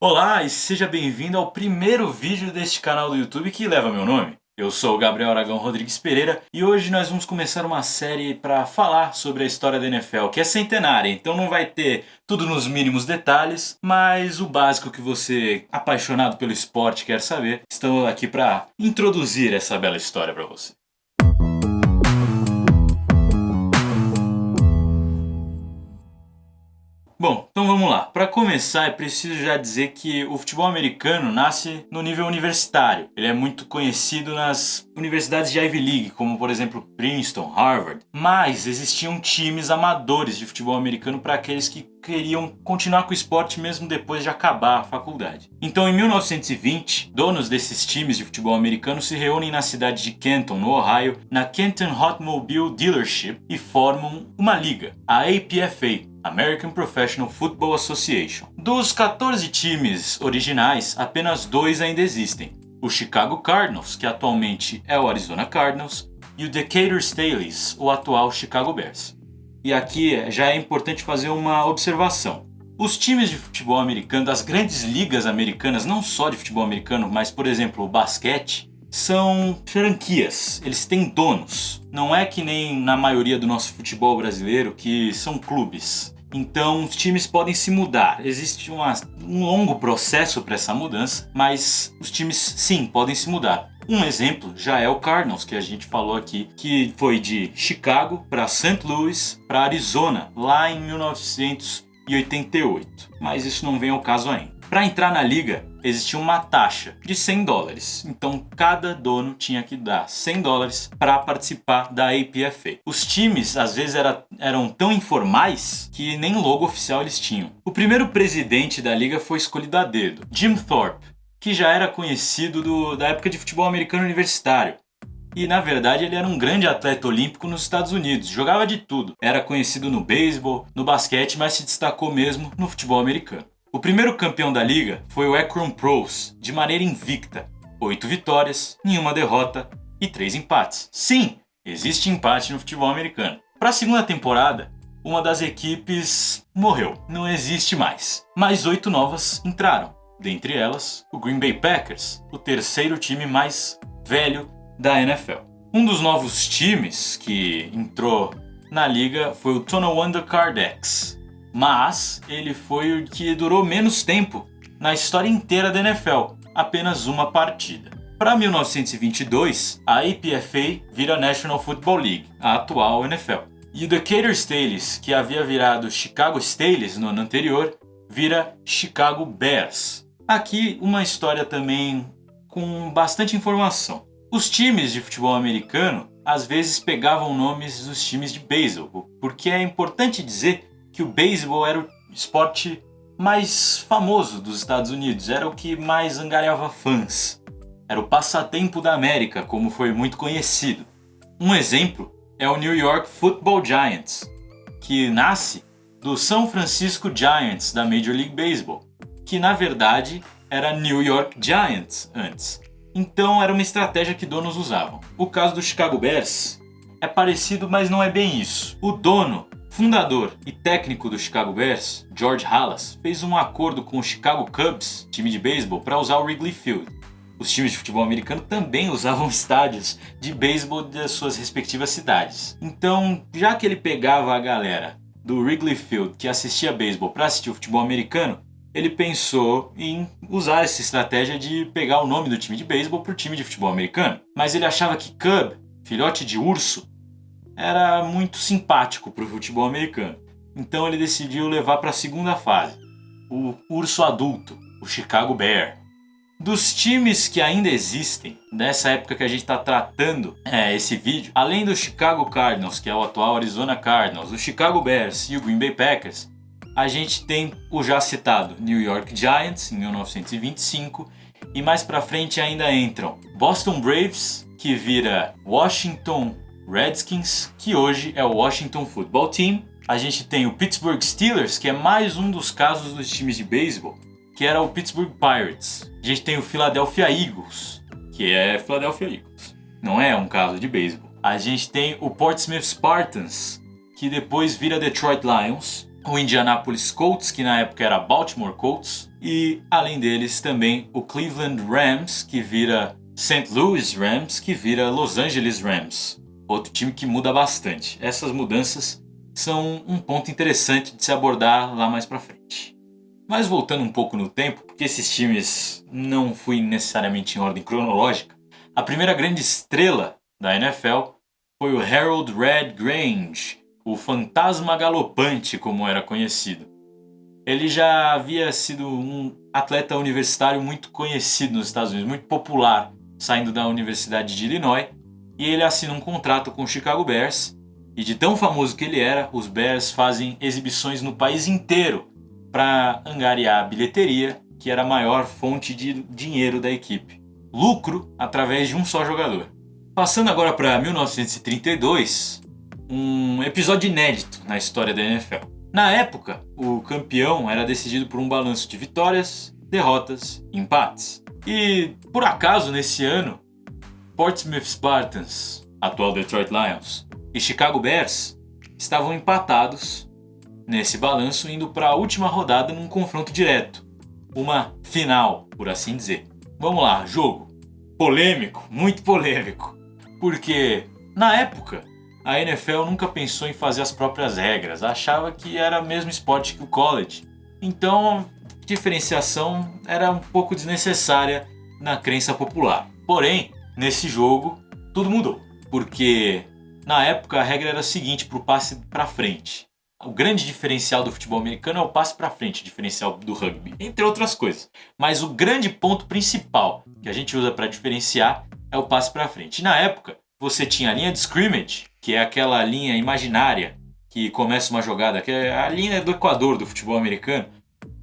Olá e seja bem-vindo ao primeiro vídeo deste canal do YouTube que leva meu nome. Eu sou o Gabriel Aragão Rodrigues Pereira e hoje nós vamos começar uma série para falar sobre a história da NFL, que é centenária, então não vai ter tudo nos mínimos detalhes, mas o básico que você, apaixonado pelo esporte, quer saber. Estou aqui para introduzir essa bela história para você. Bom, então vamos lá. Para começar, é preciso já dizer que o futebol americano nasce no nível universitário. Ele é muito conhecido nas universidades de Ivy League, como por exemplo Princeton, Harvard. Mas existiam times amadores de futebol americano para aqueles que queriam continuar com o esporte mesmo depois de acabar a faculdade. Então, em 1920, donos desses times de futebol americano se reúnem na cidade de Canton, no Ohio, na Canton Automobile Dealership e formam uma liga, a APFA, American Professional Football Association. Dos 14 times originais, apenas 2 ainda existem. O Chicago Cardinals, que atualmente é o Arizona Cardinals, e o Decatur Staleys, o atual Chicago Bears. E aqui já é importante fazer uma observação. Os times de futebol americano, das grandes ligas americanas, não só de futebol americano, mas por exemplo o basquete, são franquias, eles têm donos. Não é que nem na maioria do nosso futebol brasileiro, que são clubes. Então os times podem se mudar. Existe um longo processo para essa mudança, mas os times sim podem se mudar. Um exemplo já é o Cardinals, que a gente falou aqui, que foi de Chicago para St. Louis para Arizona, lá em 1988. Mas isso não vem ao caso ainda. Para entrar na liga, existia uma taxa de $100. Então, cada dono tinha que dar $100 para participar da APFA. Os times, às vezes, eram tão informais que nem logo oficial eles tinham. O primeiro presidente da liga foi escolhido a dedo, Jim Thorpe, que já era conhecido da época de futebol americano universitário. E, na verdade, ele era um grande atleta olímpico nos Estados Unidos, jogava de tudo. Era conhecido no beisebol, no basquete, mas se destacou mesmo no futebol americano. O primeiro campeão da liga foi o Akron Pros, de maneira invicta. 8 vitórias, nenhuma derrota e 3 empates. Sim, existe empate no futebol americano. Para a segunda temporada, uma das equipes morreu, não existe mais. Mas 8 novas entraram, dentre elas o Green Bay Packers, o terceiro time mais velho da NFL. Um dos novos times que entrou na liga foi o Tonawanda Cardex. Mas ele foi o que durou menos tempo na história inteira da NFL, apenas uma partida. Para 1922, a APFA vira National Football League, a atual NFL. E o Decatur Staleys, que havia virado Chicago Staleys no ano anterior, vira Chicago Bears. Aqui uma história também com bastante informação. Os times de futebol americano às vezes pegavam nomes dos times de beisebol, porque é importante dizer que o beisebol era o esporte mais famoso dos Estados Unidos, era o que mais angariava fãs. Era o passatempo da América, como foi muito conhecido. Um exemplo é o New York Football Giants, que nasce do São Francisco Giants da Major League Baseball, que na verdade era New York Giants antes. Então era uma estratégia que donos usavam. O caso do Chicago Bears é parecido, mas não é bem isso. O dono, fundador e técnico do Chicago Bears, George Halas, fez um acordo com o Chicago Cubs, time de beisebol, para usar o Wrigley Field. Os times de futebol americano também usavam estádios de beisebol das suas respectivas cidades. Então, já que ele pegava a galera do Wrigley Field que assistia beisebol para assistir o futebol americano, ele pensou em usar essa estratégia de pegar o nome do time de beisebol para o time de futebol americano. Mas ele achava que Cub, filhote de urso, era muito simpático para o futebol americano. Então ele decidiu levar para a segunda fase, o urso adulto, o Chicago Bear. Dos times que ainda existem, nessa época que a gente está tratando esse vídeo, além do Chicago Cardinals, que é o atual Arizona Cardinals, o Chicago Bears e o Green Bay Packers, a gente tem o já citado New York Giants, em 1925, e mais para frente ainda entram Boston Braves, que vira Washington Redskins, que hoje é o Washington Football Team. A gente tem o Pittsburgh Steelers, que é mais um dos casos dos times de beisebol, que era o Pittsburgh Pirates. A gente tem o Philadelphia Eagles, que é Philadelphia Eagles. Não é um caso de beisebol. A gente tem o Portsmouth Spartans, que depois vira Detroit Lions. O Indianapolis Colts, que na época era Baltimore Colts. E, além deles, também o Cleveland Rams, que vira St. Louis Rams, que vira Los Angeles Rams. Outro time que muda bastante. Essas mudanças são um ponto interessante de se abordar lá mais pra frente. Mas voltando um pouco no tempo, porque esses times não fui necessariamente em ordem cronológica, a primeira grande estrela da NFL foi o Harold Red Grange, o fantasma galopante, como era conhecido. Ele já havia sido um atleta universitário muito conhecido nos Estados Unidos, muito popular, saindo da Universidade de Illinois, e ele assina um contrato com o Chicago Bears, e de tão famoso que ele era, os Bears fazem exibições no país inteiro para angariar a bilheteria, que era a maior fonte de dinheiro da equipe. Lucro através de um só jogador. Passando agora para 1932, um episódio inédito na história da NFL. Na época, o campeão era decidido por um balanço de vitórias, derrotas e empates. E, por acaso, nesse ano, Portsmouth Spartans, atual Detroit Lions, e Chicago Bears estavam empatados nesse balanço, indo para a última rodada num confronto direto. Uma final, por assim dizer. Vamos lá, jogo. Polêmico, muito polêmico. Porque, na época, a NFL nunca pensou em fazer as próprias regras. Achava que era o mesmo esporte que o college. Então, a diferenciação era um pouco desnecessária na crença popular. Porém, nesse jogo, tudo mudou. Porque, na época, a regra era a seguinte para o passe para frente. O grande diferencial do futebol americano é o passe para frente, diferencial do rugby, entre outras coisas. Mas o grande ponto principal que a gente usa para diferenciar é o passe para frente. E na época, você tinha a linha de scrimmage, que é aquela linha imaginária que começa uma jogada, que é a linha do Equador do futebol americano,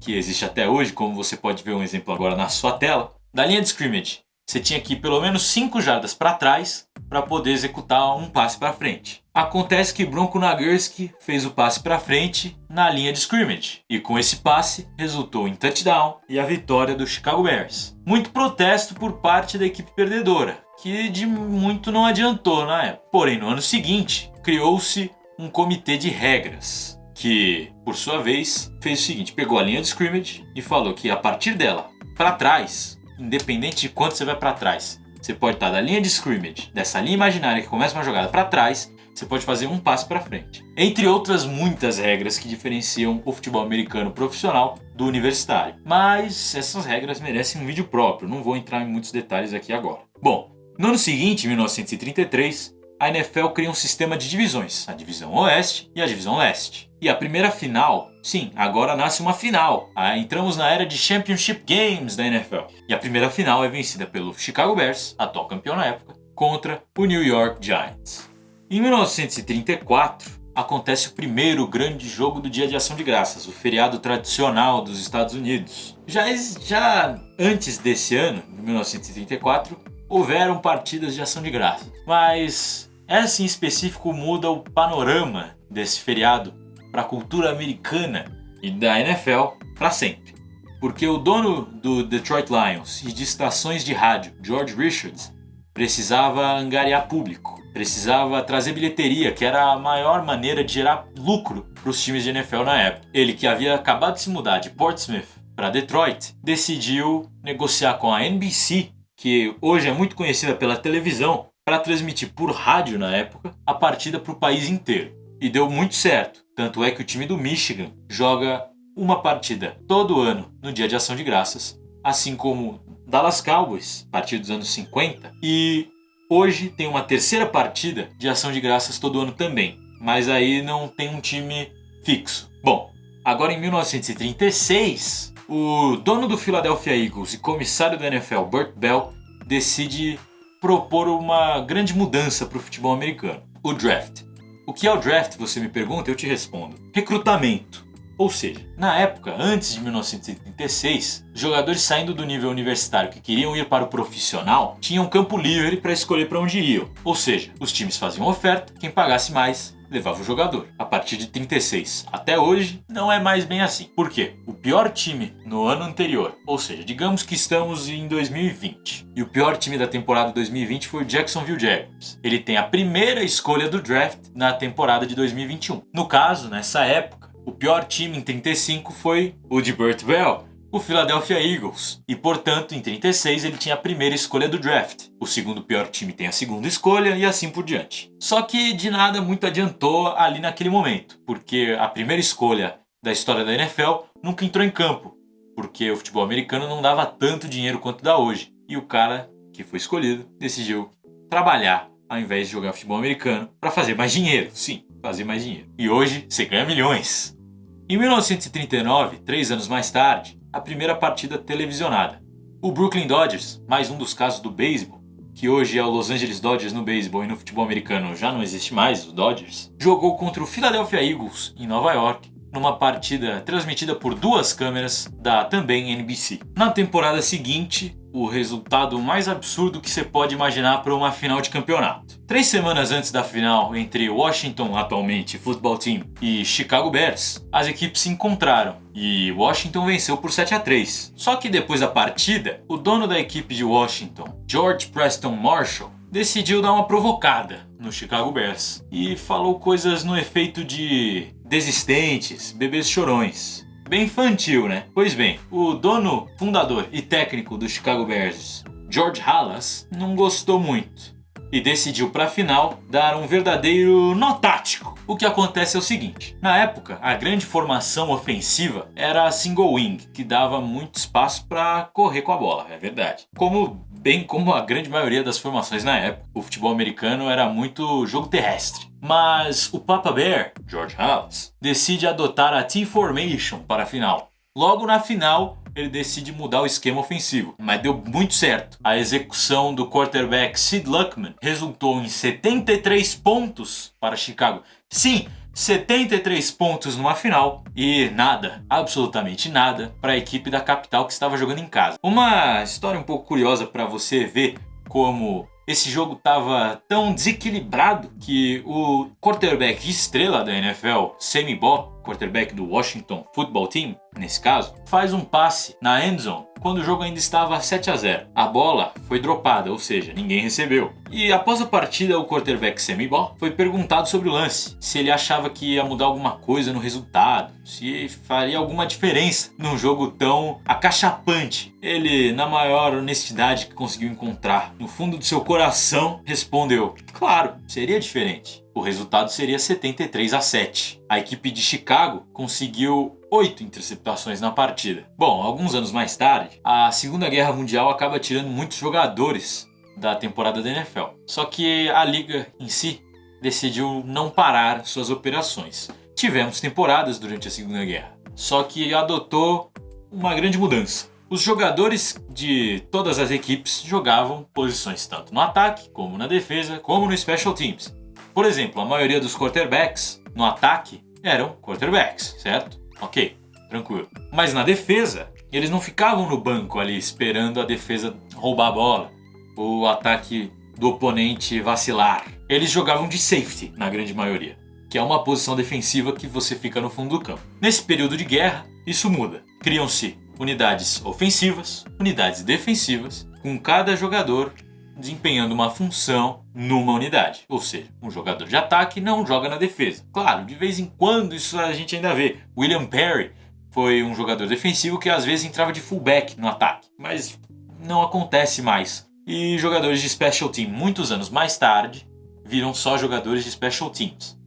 que existe até hoje, como você pode ver um exemplo agora na sua tela. Da linha de scrimmage, você tinha que ir pelo menos 5 jardas para trás para poder executar um passe para frente. Acontece que Bronco Nagurski fez o passe para frente na linha de scrimmage, e com esse passe resultou em touchdown e a vitória do Chicago Bears. Muito protesto por parte da equipe perdedora, que de muito não adiantou na época. Porém, no ano seguinte, criou-se um comitê de regras, que, por sua vez, fez o seguinte: pegou a linha de scrimmage e falou que a partir dela, para trás, independente de quanto você vai para trás, você pode estar da linha de scrimmage, dessa linha imaginária que começa uma jogada para trás, você pode fazer um passe para frente. Entre outras muitas regras que diferenciam o futebol americano profissional do universitário. Mas essas regras merecem um vídeo próprio, não vou entrar em muitos detalhes aqui agora. Bom, no ano seguinte, em 1933, a NFL cria um sistema de divisões, a divisão Oeste e a divisão Leste. E a primeira final, sim, agora nasce uma final. Entramos na era de Championship Games da NFL. E a primeira final é vencida pelo Chicago Bears, atual campeão na época, contra o New York Giants. Em 1934, acontece o primeiro grande jogo do Dia de Ação de Graças, o feriado tradicional dos Estados Unidos. Já antes desse ano, de 1934, houveram partidas de ação de graças. Mas essa em específico muda o panorama desse feriado para a cultura americana e da NFL para sempre. Porque o dono do Detroit Lions e de estações de rádio, George Richards, precisava angariar público, precisava trazer bilheteria, que era a maior maneira de gerar lucro para os times de NFL na época. Ele, que havia acabado de se mudar de Portsmouth para Detroit, decidiu negociar com a NBC, que hoje é muito conhecida pela televisão, para transmitir por rádio na época a partida para o país inteiro. E deu muito certo, tanto é que o time do Michigan joga uma partida todo ano no Dia de Ação de Graças, assim como Dallas Cowboys, a partir dos anos 50, e hoje tem uma terceira partida de Ação de Graças todo ano também, mas aí não tem um time fixo. Bom, agora em 1936, o dono do Philadelphia Eagles e comissário da NFL, Burt Bell, decide propor uma grande mudança para o futebol americano, o draft. O que é o draft, você me pergunta, eu te respondo. Recrutamento. Ou seja, na época, antes de 1936, jogadores saindo do nível universitário que queriam ir para o profissional tinham campo livre para escolher para onde iam. Ou seja, os times faziam oferta, quem pagasse mais levava o jogador. A partir de 36 até hoje, não é mais bem assim. Por quê? O pior time no ano anterior, ou seja, digamos que estamos em 2020, e o pior time da temporada 2020 foi o Jacksonville Jaguars. Ele tem a primeira escolha do draft na temporada de 2021. No caso, nessa época, o pior time em 35 foi o de Burt Bell, o Philadelphia Eagles, e portanto em 36 ele tinha a primeira escolha do draft. O segundo pior time tem a segunda escolha e assim por diante. Só que de nada muito adiantou ali naquele momento, porque a primeira escolha da história da NFL nunca entrou em campo, porque o futebol americano não dava tanto dinheiro quanto dá hoje. E o cara que foi escolhido decidiu trabalhar ao invés de jogar futebol americano para fazer mais dinheiro. Sim, fazer mais dinheiro. E hoje você ganha milhões. Em 1939, 3 anos mais tarde, a primeira partida televisionada. O Brooklyn Dodgers, mais um dos casos do beisebol, que hoje é o Los Angeles Dodgers no beisebol e no futebol americano já não existe mais, o Dodgers, jogou contra o Philadelphia Eagles em Nova York, numa partida transmitida por 2 câmeras da também NBC. Na temporada seguinte, o resultado mais absurdo que você pode imaginar para uma final de campeonato. 3 semanas antes da final entre Washington, atualmente Football Team, e Chicago Bears, as equipes se encontraram e Washington venceu por 7-3. Só que depois da partida, o dono da equipe de Washington, George Preston Marshall, decidiu dar uma provocada no Chicago Bears e falou coisas no efeito de desistentes, bebês chorões. Bem infantil, né? Pois bem, o dono, fundador e técnico do Chicago Bears, George Halas, não gostou muito e decidiu para a final dar um verdadeiro nó tático. O que acontece é o seguinte: na época, a grande formação ofensiva era a single wing, que dava muito espaço para correr com a bola, é verdade. Bem como a grande maioria das formações na época, o futebol americano era muito jogo terrestre. Mas o Papa Bear, George Halas, decide adotar a T-Formation para a final. Logo na final, ele decide mudar o esquema ofensivo, mas deu muito certo. A execução do quarterback Sid Luckman resultou em 73 pontos para Chicago. Sim, 73 pontos numa final e nada, absolutamente nada, para a equipe da capital que estava jogando em casa. Uma história um pouco curiosa para você ver como esse jogo estava tão desequilibrado que o quarterback estrela da NFL, Sammy Baugh, quarterback do Washington Football Team, nesse caso, faz um passe na endzone quando o jogo ainda estava 7-0. A bola foi dropada, ou seja, ninguém recebeu. E após a partida, o quarterback Sammy Baugh foi perguntado sobre o lance, se ele achava que ia mudar alguma coisa no resultado, se faria alguma diferença num jogo tão acachapante. Ele, na maior honestidade que conseguiu encontrar no fundo do seu coração, respondeu: claro, seria diferente. O resultado seria 73-7. A equipe de Chicago conseguiu 8 interceptações na partida. Bom, alguns anos mais tarde, a Segunda Guerra Mundial acaba tirando muitos jogadores da temporada da NFL. Só que a liga em si decidiu não parar suas operações. Tivemos temporadas durante a Segunda Guerra, só que adotou uma grande mudança. Os jogadores de todas as equipes jogavam posições tanto no ataque, como na defesa, como no special teams. Por exemplo, a maioria dos quarterbacks no ataque eram quarterbacks, certo? Ok, tranquilo. Mas na defesa, eles não ficavam no banco ali esperando a defesa roubar a bola, o ataque do oponente vacilar. Eles jogavam de safety, na grande maioria, que é uma posição defensiva que você fica no fundo do campo. Nesse período de guerra, isso muda. Criam-se unidades ofensivas, unidades defensivas, com cada jogador desempenhando uma função numa unidade. Ou seja, um jogador de ataque não joga na defesa. Claro, de vez em quando isso a gente ainda vê. William Perry foi um jogador defensivo que às vezes entrava de fullback no ataque, mas não acontece mais. E jogadores de special team, muitos anos mais tarde, viram só jogadores de special teams.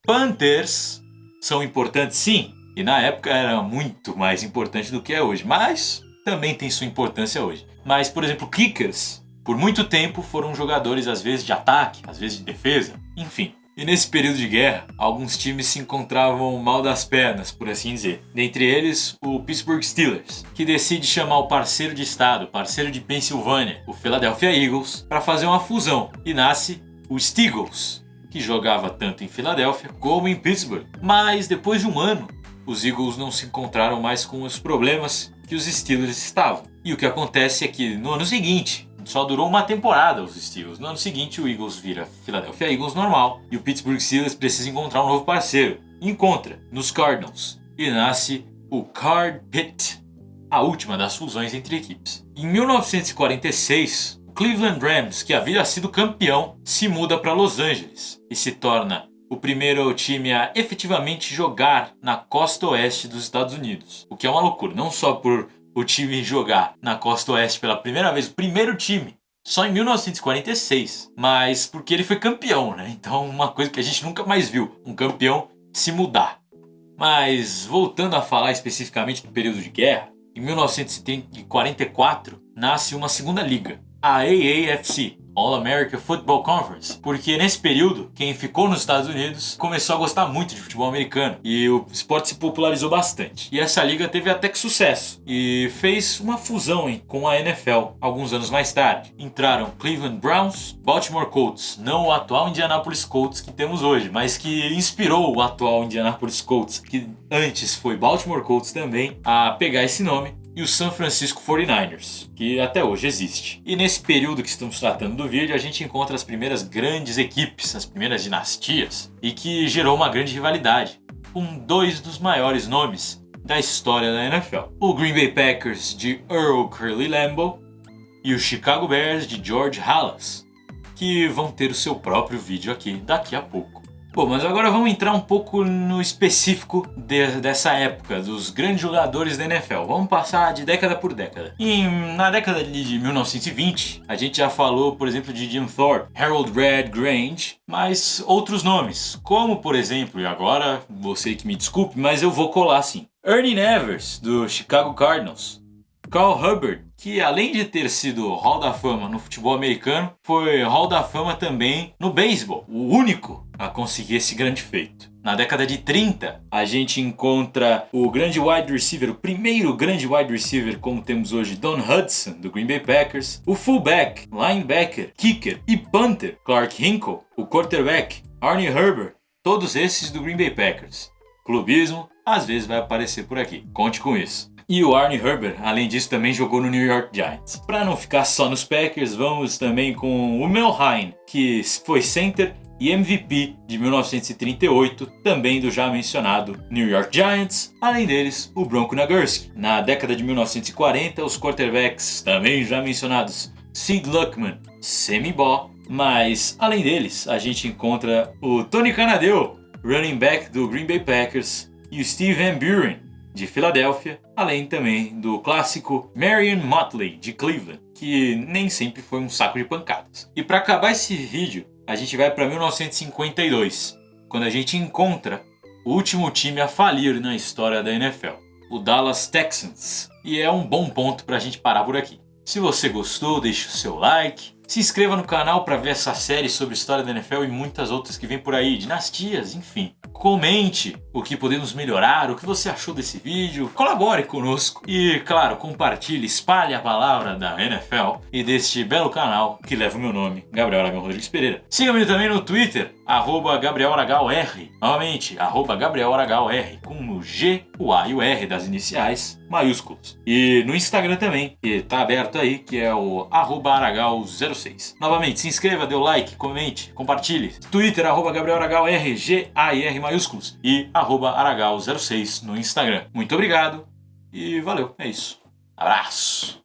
Panthers são importantes, sim, e na época era muito mais importante do que é hoje, mas também tem sua importância hoje. Mas, por exemplo, kickers, por muito tempo foram jogadores às vezes de ataque, às vezes de defesa, enfim. E nesse período de guerra, alguns times se encontravam mal das pernas, por assim dizer. Dentre eles, o Pittsburgh Steelers, que decide chamar o parceiro de estado, parceiro de Pensilvânia, o Philadelphia Eagles, para fazer uma fusão. E nasce o Steagles, que jogava tanto em Filadélfia como em Pittsburgh. Mas depois de um ano, os Eagles não se encontraram mais com os problemas que os Steelers estavam. E o que acontece é que no ano seguinte, só durou uma temporada os Steelers. No ano seguinte o Eagles vira Philadelphia Eagles normal e o Pittsburgh Steelers precisa encontrar um novo parceiro. Encontra nos Cardinals e nasce o Card Pit, a última das fusões entre equipes. Em 1946, o Cleveland Rams, que havia sido campeão, se muda para Los Angeles e se torna o primeiro time a efetivamente jogar na costa oeste dos Estados Unidos. O que é uma loucura, não só por o time jogar na Costa Oeste pela primeira vez, o primeiro time, só em 1946, mas porque ele foi campeão, né? Então uma coisa que a gente nunca mais viu, um campeão se mudar. Mas voltando a falar especificamente do período de guerra, em 1944 nasce uma segunda liga, a AAFC, All American Football Conference, porque nesse período, quem ficou nos Estados Unidos começou a gostar muito de futebol americano e o esporte se popularizou bastante. E essa liga teve até que sucesso e fez uma fusão com a NFL. Alguns anos mais tarde, entraram Cleveland Browns, Baltimore Colts, não o atual Indianapolis Colts que temos hoje, mas que inspirou o atual Indianapolis Colts, que antes foi Baltimore Colts também, a pegar esse nome, e o San Francisco 49ers, que até hoje existe. E nesse período que estamos tratando do vídeo, a gente encontra as primeiras grandes equipes, as primeiras dinastias, e que gerou uma grande rivalidade, com dois dos maiores nomes da história da NFL. O Green Bay Packers de Earl Curly Lambeau e o Chicago Bears de George Halas, que vão ter o seu próprio vídeo aqui daqui a pouco. Bom, mas agora vamos entrar um pouco no específico dessa época, dos grandes jogadores da NFL. Vamos passar de década por década. Na década de 1920, a gente já falou, por exemplo, de Jim Thorpe, Harold Red Grange, mas outros nomes, como por exemplo, e agora você que me desculpe, mas eu vou colar sim, Ernie Nevers, do Chicago Cardinals, Carl Hubbard, que além de ter sido Hall da Fama no futebol americano, foi Hall da Fama também no beisebol, o único a conseguir esse grande feito. Na década de 30, a gente encontra o grande wide receiver, o primeiro grande wide receiver como temos hoje, Don Hudson, do Green Bay Packers, o fullback, linebacker, kicker e punter, Clark Hinkle, o quarterback, Arnie Herber, todos esses do Green Bay Packers. Clubismo às vezes vai aparecer por aqui, conte com isso. E o Arnie Herber, além disso, também jogou no New York Giants. Para não ficar só nos Packers, vamos também com o Mel Hein, que foi center e MVP de 1938, também do já mencionado New York Giants. Além deles, o Bronco Nagurski. Na década de 1940, os quarterbacks, também já mencionados, Sid Luckman, Sammy Baugh. Mas, além deles, a gente encontra o Tony Canadeo, running back do Green Bay Packers, e o Steve Van Buren, de Filadélfia, além também do clássico Marion Motley, de Cleveland, que nem sempre foi um saco de pancadas. E para acabar esse vídeo, a gente vai para 1952, quando a gente encontra o último time a falir na história da NFL, o Dallas Texans. E é um bom ponto para a gente parar por aqui. Se você gostou, deixe o seu like, se inscreva no canal para ver essa série sobre história da NFL e muitas outras que vem por aí, dinastias, enfim. Comente o que podemos melhorar, o que você achou desse vídeo, colabore conosco e, claro, compartilhe, espalhe a palavra da NFL e deste belo canal que leva o meu nome, Gabriel Aragão Rodrigues Pereira. Siga-me também no Twitter, @GabrielAragãoR, novamente, @GabrielAragãoR, com o G, o A e o R das iniciais maiúsculos. E no Instagram também, que tá aberto aí, que é o @Aragal06. Novamente, se inscreva, dê o like, comente, compartilhe. Twitter, @GabrielAragãoR, G-A-I-R maiúsculos, e @Aragal06 no Instagram. Muito obrigado e valeu, é isso. Abraço!